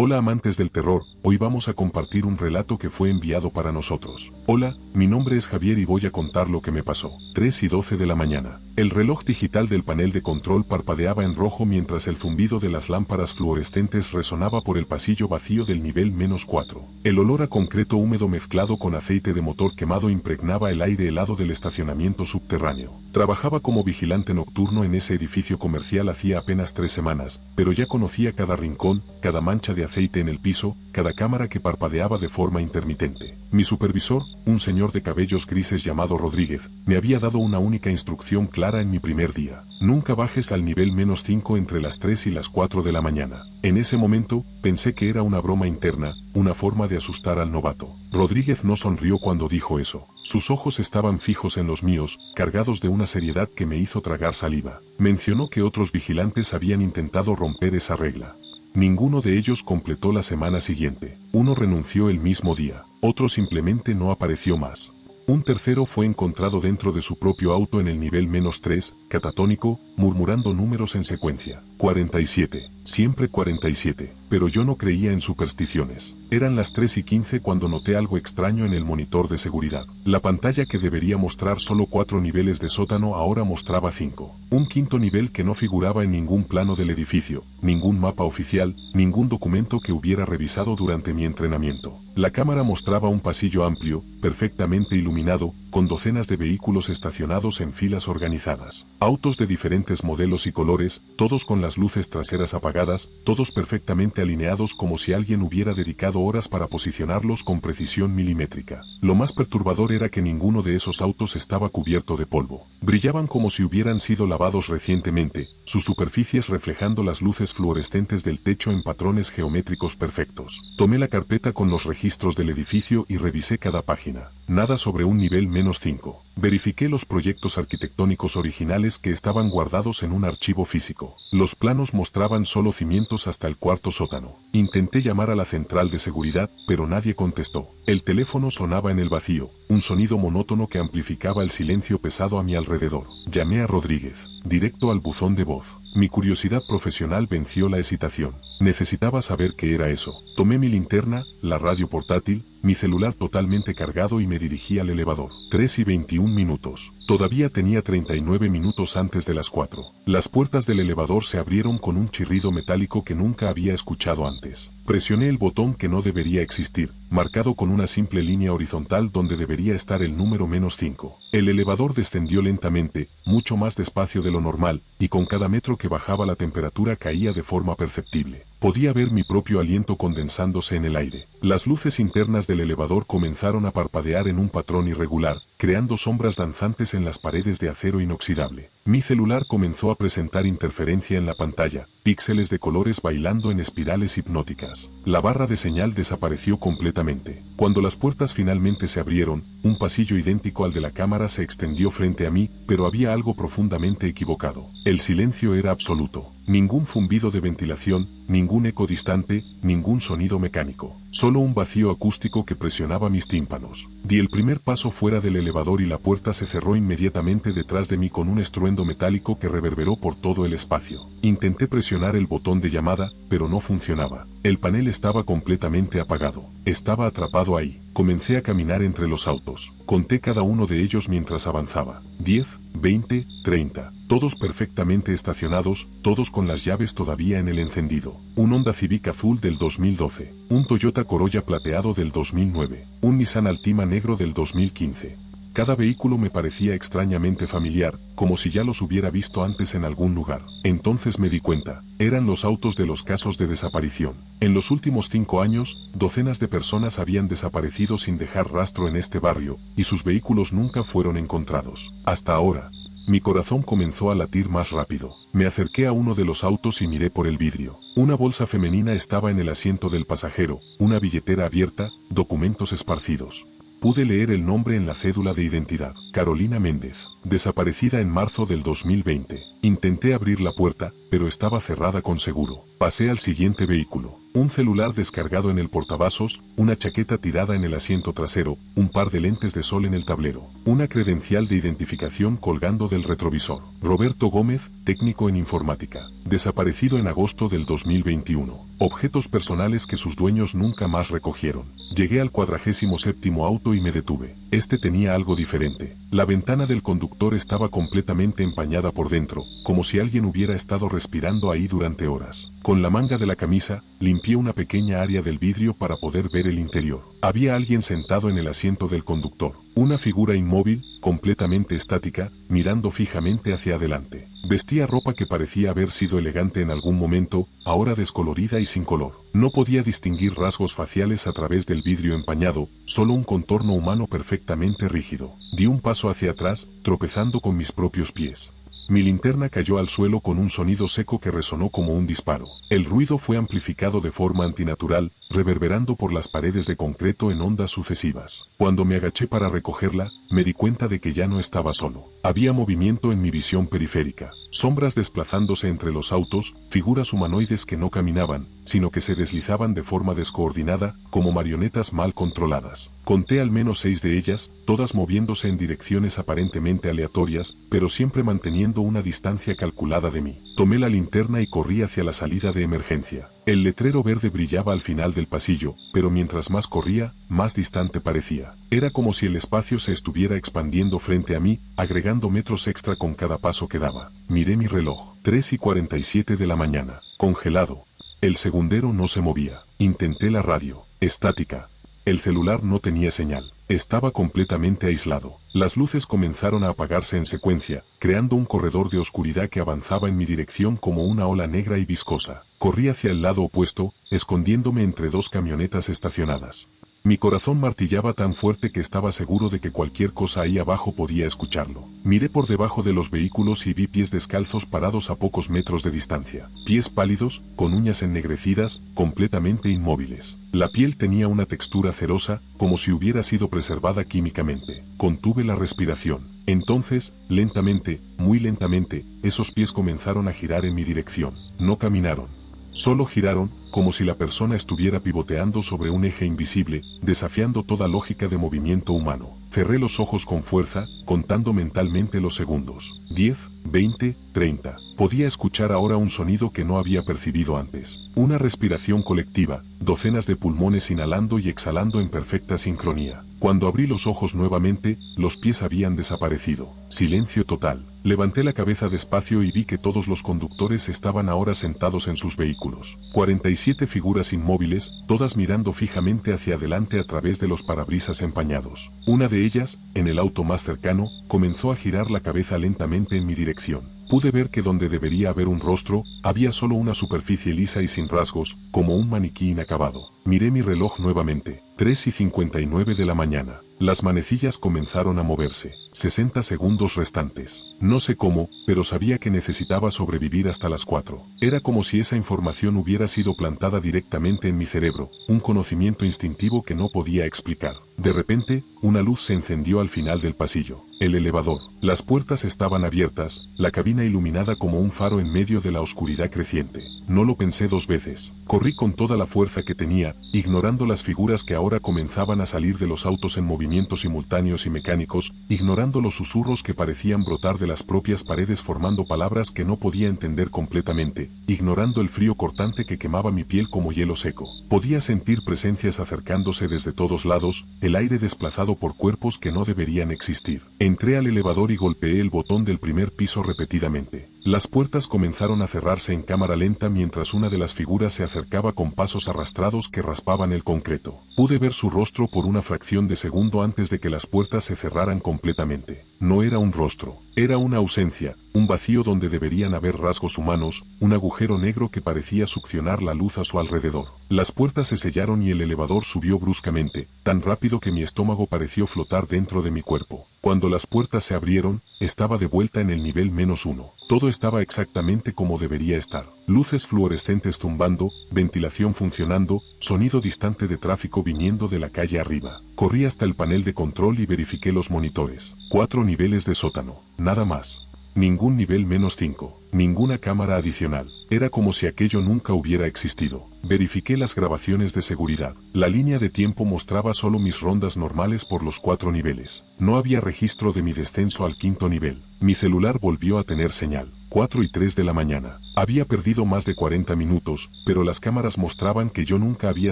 Hola amantes del terror, hoy vamos a compartir un relato que fue enviado para nosotros. Hola, mi nombre es Javier y voy a contar lo que me pasó. 3:12 de la mañana. El reloj digital del panel de control parpadeaba en rojo mientras el zumbido de las lámparas fluorescentes resonaba por el pasillo vacío del nivel -4. El olor a concreto húmedo mezclado con aceite de motor quemado impregnaba el aire helado del estacionamiento subterráneo. Trabajaba como vigilante nocturno en ese edificio comercial hacía apenas 3 semanas, pero ya conocía cada rincón, cada mancha de aceite en el piso, cada cámara que parpadeaba de forma intermitente. Mi supervisor, un señor de cabellos grises llamado Rodríguez, me había dado una única instrucción clara en mi primer día. Nunca bajes al nivel -5 entre las 3 y las 4 de la mañana. En ese momento, pensé que era una broma interna, una forma de asustar al novato. Rodríguez no sonrió cuando dijo eso. Sus ojos estaban fijos en los míos, cargados de una seriedad que me hizo tragar saliva. Mencionó que otros vigilantes habían intentado romper esa regla. Ninguno de ellos completó la semana siguiente. Uno renunció el mismo día. Otro simplemente no apareció más. Un tercero fue encontrado dentro de su propio auto en el nivel -3, catatónico, murmurando números en secuencia. 47. Siempre 47. Pero yo no creía en supersticiones. Eran las 3:15 cuando noté algo extraño en el monitor de seguridad. La pantalla que debería mostrar solo 4 niveles de sótano ahora mostraba 5. Un quinto nivel que no figuraba en ningún plano del edificio, ningún mapa oficial, ningún documento que hubiera revisado durante mi entrenamiento. La cámara mostraba un pasillo amplio, perfectamente iluminado, con docenas de vehículos estacionados en filas organizadas. Autos de diferentes modelos y colores, todos con las luces traseras apagadas, todos perfectamente alineados como si alguien hubiera dedicado horas para posicionarlos con precisión milimétrica. Lo más perturbador era que ninguno de esos autos estaba cubierto de polvo. Brillaban como si hubieran sido lavados recientemente, sus superficies reflejando las luces fluorescentes del techo en patrones geométricos perfectos. Tomé la carpeta con los registros del edificio y revisé cada página. Nada sobre un nivel -5. Verifiqué los proyectos arquitectónicos originales que estaban guardados en un archivo físico. Los planos mostraban solo cimientos hasta el cuarto sótano. Intenté llamar a la central de seguridad, pero nadie contestó. El teléfono sonaba en el vacío, un sonido monótono que amplificaba el silencio pesado a mi alrededor. Llamé a Rodríguez, directo al buzón de voz. Mi curiosidad profesional venció la hesitación. Necesitaba saber qué era eso. Tomé mi linterna, la radio portátil, mi celular totalmente cargado y me dirigí al elevador. 3:21 minutos. Todavía tenía 39 minutos antes de las 4. Las puertas del elevador se abrieron con un chirrido metálico que nunca había escuchado antes. Presioné el botón que no debería existir, marcado con una simple línea horizontal donde debería estar el número -5. El elevador descendió lentamente, mucho más despacio de lo normal, y con cada metro que bajaba la temperatura caía de forma perceptible. Podía ver mi propio aliento condensándose en el aire. Las luces internas del elevador comenzaron a parpadear en un patrón irregular, creando sombras danzantes en las paredes de acero inoxidable. Mi celular comenzó a presentar interferencia en la pantalla, píxeles de colores bailando en espirales hipnóticas. La barra de señal desapareció completamente. Cuando las puertas finalmente se abrieron, un pasillo idéntico al de la cámara se extendió frente a mí, pero había algo profundamente equivocado. El silencio era absoluto. Ningún zumbido de ventilación, ningún eco distante, ningún sonido mecánico. Solo un vacío acústico que presionaba mis tímpanos. Di el primer paso fuera del elevador y la puerta se cerró inmediatamente detrás de mí con un estruendo metálico que reverberó por todo el espacio. Intenté presionar el botón de llamada, pero no funcionaba. El panel estaba completamente apagado. Estaba atrapado ahí. Comencé a caminar entre los autos. Conté cada uno de ellos mientras avanzaba. 10, 20, 30. Todos perfectamente estacionados, todos con las llaves todavía en el encendido. Un Honda Civic azul del 2012. Un Toyota Corolla plateado del 2009. Un Nissan Altima negro del 2015. Cada vehículo me parecía extrañamente familiar, como si ya los hubiera visto antes en algún lugar. Entonces me di cuenta, eran los autos de los casos de desaparición. En los últimos 5 años, docenas de personas habían desaparecido sin dejar rastro en este barrio, y sus vehículos nunca fueron encontrados. Hasta ahora. Mi corazón comenzó a latir más rápido. Me acerqué a uno de los autos y miré por el vidrio. Una bolsa femenina estaba en el asiento del pasajero, una billetera abierta, documentos esparcidos. Pude leer el nombre en la cédula de identidad. Carolina Méndez. Desaparecida en marzo del 2020. Intenté abrir la puerta, pero estaba cerrada con seguro. Pasé al siguiente vehículo. Un celular descargado en el portavasos, una chaqueta tirada en el asiento trasero, un par de lentes de sol en el tablero. Una credencial de identificación colgando del retrovisor. Roberto Gómez, técnico en informática. Desaparecido en agosto del 2021. Objetos personales que sus dueños nunca más recogieron. Llegué al 47º auto y me detuve. Este tenía algo diferente. La ventana del conductor estaba completamente empañada por dentro, como si alguien hubiera estado respirando ahí durante horas. Con la manga de la camisa, limpié una pequeña área del vidrio para poder ver el interior. Había alguien sentado en el asiento del conductor. Una figura inmóvil, completamente estática, mirando fijamente hacia adelante. Vestía ropa que parecía haber sido elegante en algún momento, ahora descolorida y sin color. No podía distinguir rasgos faciales a través del vidrio empañado, solo un contorno humano perfectamente rígido. Di un paso hacia atrás, tropezando con mis propios pies. Mi linterna cayó al suelo con un sonido seco que resonó como un disparo. El ruido fue amplificado de forma antinatural, reverberando por las paredes de concreto en ondas sucesivas. Cuando me agaché para recogerla, me di cuenta de que ya no estaba solo. Había movimiento en mi visión periférica. Sombras desplazándose entre los autos, figuras humanoides que no caminaban, sino que se deslizaban de forma descoordinada, como marionetas mal controladas. Conté al menos 6 de ellas, todas moviéndose en direcciones aparentemente aleatorias, pero siempre manteniendo una distancia calculada de mí. Tomé la linterna y corrí hacia la salida de emergencia. El letrero verde brillaba al final del pasillo, pero mientras más corría, más distante parecía. Era como si el espacio se estuviera expandiendo frente a mí, agregando metros extra con cada paso que daba. Miré mi reloj. 3:47 de la mañana. Congelado. El segundero no se movía. Intenté la radio. Estática. El celular no tenía señal. Estaba completamente aislado. Las luces comenzaron a apagarse en secuencia, creando un corredor de oscuridad que avanzaba en mi dirección como una ola negra y viscosa. Corrí hacia el lado opuesto, escondiéndome entre 2 camionetas estacionadas. Mi corazón martillaba tan fuerte que estaba seguro de que cualquier cosa ahí abajo podía escucharlo. Miré por debajo de los vehículos y vi pies descalzos parados a pocos metros de distancia. Pies pálidos, con uñas ennegrecidas, completamente inmóviles. La piel tenía una textura cerosa, como si hubiera sido preservada químicamente. Contuve la respiración. Entonces, lentamente, muy lentamente, esos pies comenzaron a girar en mi dirección. No caminaron. Solo giraron, como si la persona estuviera pivoteando sobre un eje invisible, desafiando toda lógica de movimiento humano. Cerré los ojos con fuerza, contando mentalmente los segundos. 10, 20, 30. Podía escuchar ahora un sonido que no había percibido antes. Una respiración colectiva, docenas de pulmones inhalando y exhalando en perfecta sincronía. Cuando abrí los ojos nuevamente, los pies habían desaparecido. Silencio total. Levanté la cabeza despacio y vi que todos los conductores estaban ahora sentados en sus vehículos. 47 figuras inmóviles, todas mirando fijamente hacia adelante a través de los parabrisas empañados. Una de ellas, en el auto más cercano, comenzó a girar la cabeza lentamente en mi dirección. Pude ver que donde debería haber un rostro, había solo una superficie lisa y sin rasgos, como un maniquí inacabado. Miré mi reloj nuevamente. 3:59 de la mañana. Las manecillas comenzaron a moverse. 60 segundos restantes. No sé cómo, pero sabía que necesitaba sobrevivir hasta las 4. Era como si esa información hubiera sido plantada directamente en mi cerebro, un conocimiento instintivo que no podía explicar. De repente, una luz se encendió al final del pasillo. El elevador. Las puertas estaban abiertas, la cabina iluminada como un faro en medio de la oscuridad creciente. No lo pensé 2 veces. Corrí con toda la fuerza que tenía, ignorando las figuras que ahora comenzaban a salir de los autos en movimientos simultáneos y mecánicos, ignorando los susurros que parecían brotar de las propias paredes formando palabras que no podía entender completamente, ignorando el frío cortante que quemaba mi piel como hielo seco. Podía sentir presencias acercándose desde todos lados, el aire desplazado por cuerpos que no deberían existir. Entré al elevador y golpeé el botón del primer piso repetidamente. Las puertas comenzaron a cerrarse en cámara lenta mientras una de las figuras se acercaba con pasos arrastrados que raspaban el concreto. Pude ver su rostro por una fracción de segundo antes de que las puertas se cerraran completamente. No era un rostro, era una ausencia, un vacío donde deberían haber rasgos humanos, un agujero negro que parecía succionar la luz a su alrededor. Las puertas se sellaron y el elevador subió bruscamente, tan rápido que mi estómago pareció flotar dentro de mi cuerpo. Cuando las puertas se abrieron, estaba de vuelta en el nivel -1. Todo estaba exactamente como debería estar. Luces fluorescentes tumbando, ventilación funcionando, sonido distante de tráfico viniendo de la calle arriba. Corrí hasta el panel de control y verifiqué los monitores. 4 niveles de sótano, nada más. Ningún nivel -5, ninguna cámara adicional. Era como si aquello nunca hubiera existido. Verifiqué las grabaciones de seguridad. La línea de tiempo mostraba solo mis rondas normales por los 4 niveles. No había registro de mi descenso al 5.º nivel. Mi celular volvió a tener señal. 4 y 3 de la mañana. Había perdido más de 40 minutos, pero las cámaras mostraban que yo nunca había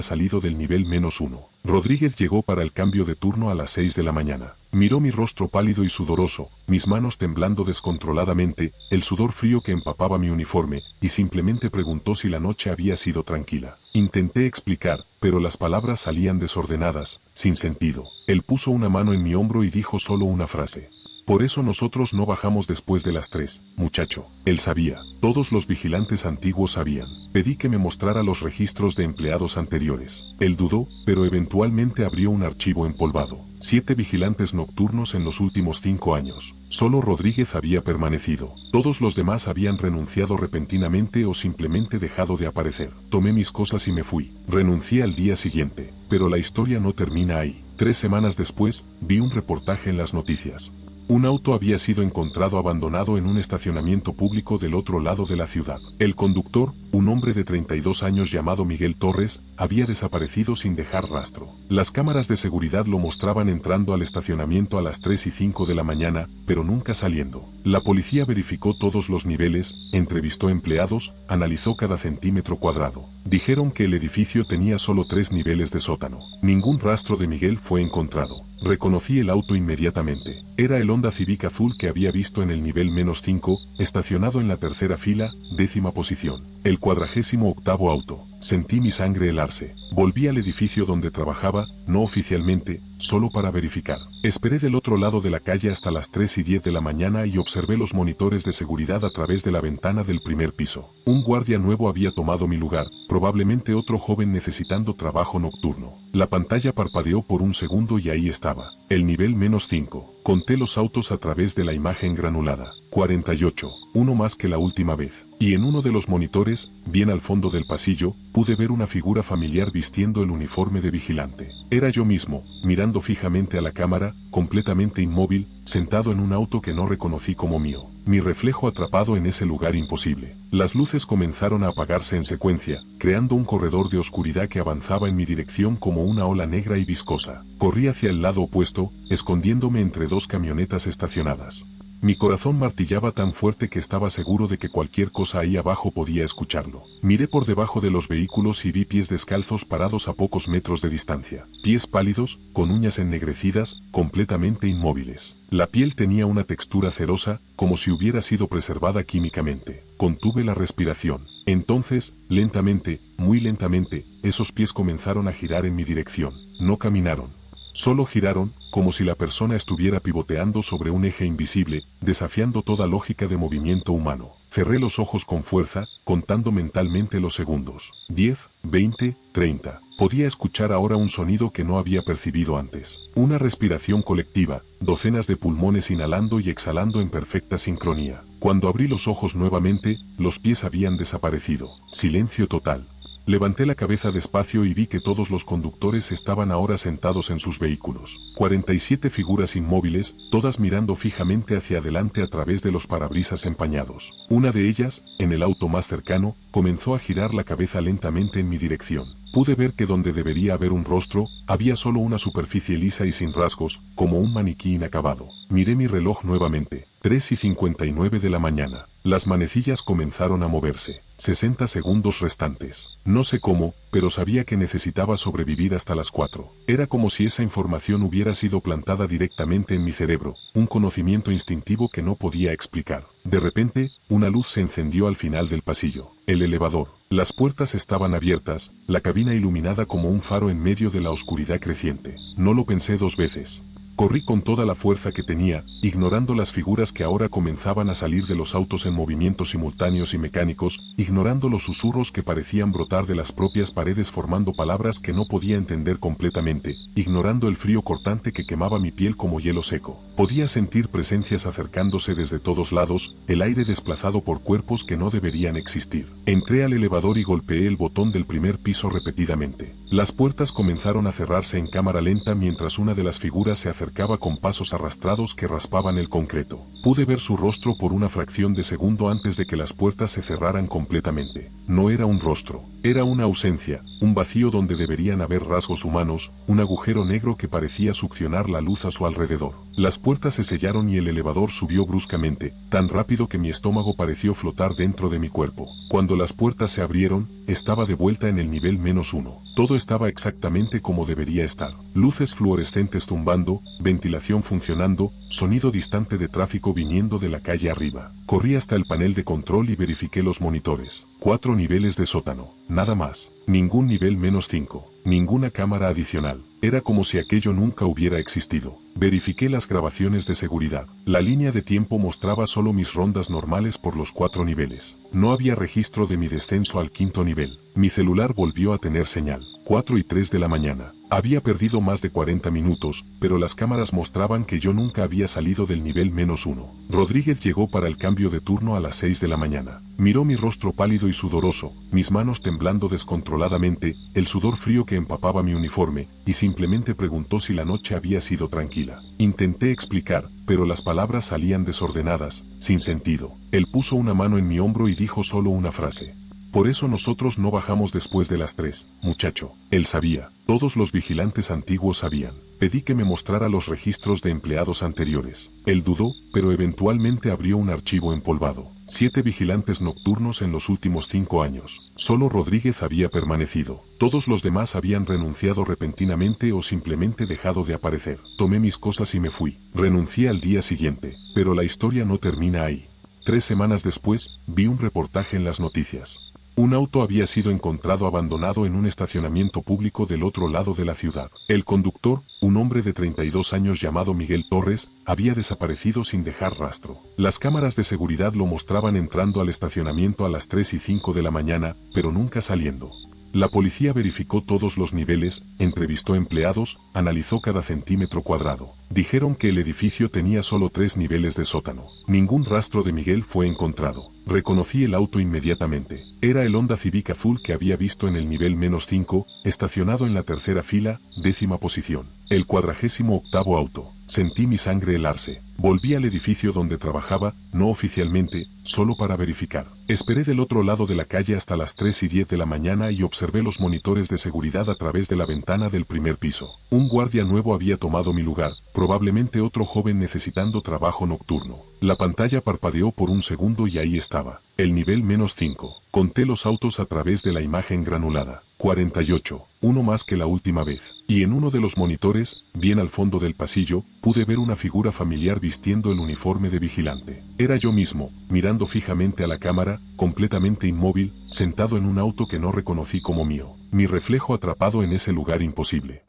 salido del nivel -1. Rodríguez llegó para el cambio de turno a las 6 de la mañana. Miró mi rostro pálido y sudoroso, mis manos temblando descontroladamente, el sudor frío que empapaba mi uniforme, y simplemente preguntó si la noche había sido tranquila. Intenté explicar, pero las palabras salían desordenadas, sin sentido. Él puso una mano en mi hombro y dijo solo una frase. Por eso nosotros no bajamos después de las 3, muchacho. Él sabía. Todos los vigilantes antiguos sabían. Pedí que me mostrara los registros de empleados anteriores. Él dudó, pero eventualmente abrió un archivo empolvado. 7 vigilantes nocturnos en los últimos 5 años. Solo Rodríguez había permanecido. Todos los demás habían renunciado repentinamente o simplemente dejado de aparecer. Tomé mis cosas y me fui. Renuncié al día siguiente. Pero la historia no termina ahí. 3 semanas después, vi un reportaje en las noticias. Un auto había sido encontrado abandonado en un estacionamiento público del otro lado de la ciudad. El conductor, un hombre de 32 años llamado Miguel Torres, había desaparecido sin dejar rastro. Las cámaras de seguridad lo mostraban entrando al estacionamiento a las 3 y 5 de la mañana, pero nunca saliendo. La policía verificó todos los niveles, entrevistó empleados, analizó cada centímetro cuadrado. Dijeron que el edificio tenía solo 3 niveles de sótano. Ningún rastro de Miguel fue encontrado. Reconocí el auto inmediatamente. Era el Honda Civic azul que había visto en el nivel -5, estacionado en la tercera fila, 10ª posición. El 48º auto. Sentí mi sangre helarse. Volví al edificio donde trabajaba, no oficialmente, solo para verificar. Esperé del otro lado de la calle hasta las 3 y 10 de la mañana y observé los monitores de seguridad a través de la ventana del primer piso. Un guardia nuevo había tomado mi lugar, probablemente otro joven necesitando trabajo nocturno. La pantalla parpadeó por un segundo y ahí estaba. El nivel -5. Conté los autos a través de la imagen granulada. 48. Uno más que la última vez. Y en uno de los monitores, bien al fondo del pasillo, pude ver una figura familiar vistiendo el uniforme de vigilante. Era yo mismo, mirando fijamente a la cámara, completamente inmóvil, sentado en un auto que no reconocí como mío. Mi reflejo atrapado en ese lugar imposible. Las luces comenzaron a apagarse en secuencia, creando un corredor de oscuridad que avanzaba en mi dirección como una ola negra y viscosa. Corrí hacia el lado opuesto, escondiéndome entre 2 camionetas estacionadas. Mi corazón martillaba tan fuerte que estaba seguro de que cualquier cosa ahí abajo podía escucharlo. Miré por debajo de los vehículos y vi pies descalzos parados a pocos metros de distancia. Pies pálidos, con uñas ennegrecidas, completamente inmóviles. La piel tenía una textura cerosa, como si hubiera sido preservada químicamente. Contuve la respiración. Entonces, lentamente, muy lentamente, esos pies comenzaron a girar en mi dirección. No caminaron. Solo giraron, como si la persona estuviera pivoteando sobre un eje invisible, desafiando toda lógica de movimiento humano. Cerré los ojos con fuerza, contando mentalmente los segundos. 10, 20, 30. Podía escuchar ahora un sonido que no había percibido antes. Una respiración colectiva, docenas de pulmones inhalando y exhalando en perfecta sincronía. Cuando abrí los ojos nuevamente, los pies habían desaparecido. Silencio total. Levanté la cabeza despacio y vi que todos los conductores estaban ahora sentados en sus vehículos. 47 figuras inmóviles, todas mirando fijamente hacia adelante a través de los parabrisas empañados. Una de ellas, en el auto más cercano, comenzó a girar la cabeza lentamente en mi dirección. Pude ver que donde debería haber un rostro, había solo una superficie lisa y sin rasgos, como un maniquí inacabado. Miré mi reloj nuevamente. 3 y 59 de la mañana. Las manecillas comenzaron a moverse. 60 segundos restantes. No sé cómo, pero sabía que necesitaba sobrevivir hasta las 4. Era como si esa información hubiera sido plantada directamente en mi cerebro, un conocimiento instintivo que no podía explicar. De repente, una luz se encendió al final del pasillo. El elevador. Las puertas estaban abiertas, la cabina iluminada como un faro en medio de la oscuridad creciente. No lo pensé 2 veces. Corrí con toda la fuerza que tenía, ignorando las figuras que ahora comenzaban a salir de los autos en movimientos simultáneos y mecánicos, ignorando los susurros que parecían brotar de las propias paredes formando palabras que no podía entender completamente, ignorando el frío cortante que quemaba mi piel como hielo seco. Podía sentir presencias acercándose desde todos lados, el aire desplazado por cuerpos que no deberían existir. Entré al elevador y golpeé el botón del primer piso repetidamente. Las puertas comenzaron a cerrarse en cámara lenta mientras una de las figuras se acercaba con pasos arrastrados que raspaban el concreto. Pude ver su rostro por una fracción de segundo antes de que las puertas se cerraran completamente. no era un rostro, era una ausencia, un vacío donde deberían haber rasgos humanos, un agujero negro que parecía succionar la luz a su alrededor. Las puertas se sellaron y el elevador subió bruscamente, tan rápido que mi estómago pareció flotar dentro de mi cuerpo. Cuando las puertas se abrieron, estaba de vuelta en el nivel -1. Todo estaba exactamente como debería estar. Luces fluorescentes tumbando, ventilación funcionando, sonido distante de tráfico viniendo de la calle arriba. Corrí hasta el panel de control y verifiqué los monitores. 4 niveles de sótano, nada más. Ningún nivel -5, ninguna cámara adicional. Era como si aquello nunca hubiera existido. Verifiqué las grabaciones de seguridad. La línea de tiempo mostraba solo mis rondas normales por los 4 niveles. No había registro de mi descenso al 5.º nivel. Mi celular volvió a tener señal. 4:03 de la mañana. Había perdido más de 40 minutos, pero las cámaras mostraban que yo nunca había salido del nivel -1. Rodríguez llegó para el cambio de turno a las 6 de la mañana. Miró mi rostro pálido y sudoroso, mis manos temblando descontroladamente, el sudor frío que empapaba mi uniforme, y simplemente preguntó si la noche había sido tranquila. Intenté explicar, pero las palabras salían desordenadas, sin sentido. Él puso una mano en mi hombro y dijo solo una frase. Por eso nosotros no bajamos después de las 3, muchacho. Él sabía, todos los vigilantes antiguos sabían. Pedí que me mostrara los registros de empleados anteriores. Él dudó, pero eventualmente abrió un archivo empolvado. 7 vigilantes nocturnos en los últimos 5 años. Solo Rodríguez había permanecido. Todos los demás habían renunciado repentinamente o simplemente dejado de aparecer. Tomé mis cosas y me fui. Renuncié al día siguiente. Pero la historia no termina ahí. 3 semanas después, vi un reportaje en las noticias. Un auto había sido encontrado abandonado en un estacionamiento público del otro lado de la ciudad. El conductor, un hombre de 32 años llamado Miguel Torres, había desaparecido sin dejar rastro. Las cámaras de seguridad lo mostraban entrando al estacionamiento a las 3:05 de la mañana, pero nunca saliendo. La policía verificó todos los niveles, entrevistó empleados, analizó cada centímetro cuadrado. Dijeron que el edificio tenía solo 3 niveles de sótano. Ningún rastro de Miguel fue encontrado. Reconocí el auto inmediatamente. Era el Honda Civic azul que había visto en el nivel -5, estacionado en la tercera fila, 10ª posición. El 48º auto. Sentí mi sangre helarse. Volví al edificio donde trabajaba, no oficialmente, solo para verificar. Esperé del otro lado de la calle hasta las 3:10 de la mañana y observé los monitores de seguridad a través de la ventana del primer piso. Un guardia nuevo había tomado mi lugar, probablemente otro joven necesitando trabajo nocturno. La pantalla parpadeó por un segundo y ahí estaba. El nivel -5. Conté los autos a través de la imagen granulada. 48, uno más que la última vez. Y en uno de los monitores, bien al fondo del pasillo, pude ver una figura familiar vistiendo el uniforme de vigilante. Era yo mismo, mirando fijamente a la cámara, completamente inmóvil, sentado en un auto que no reconocí como mío. Mi reflejo atrapado en ese lugar imposible.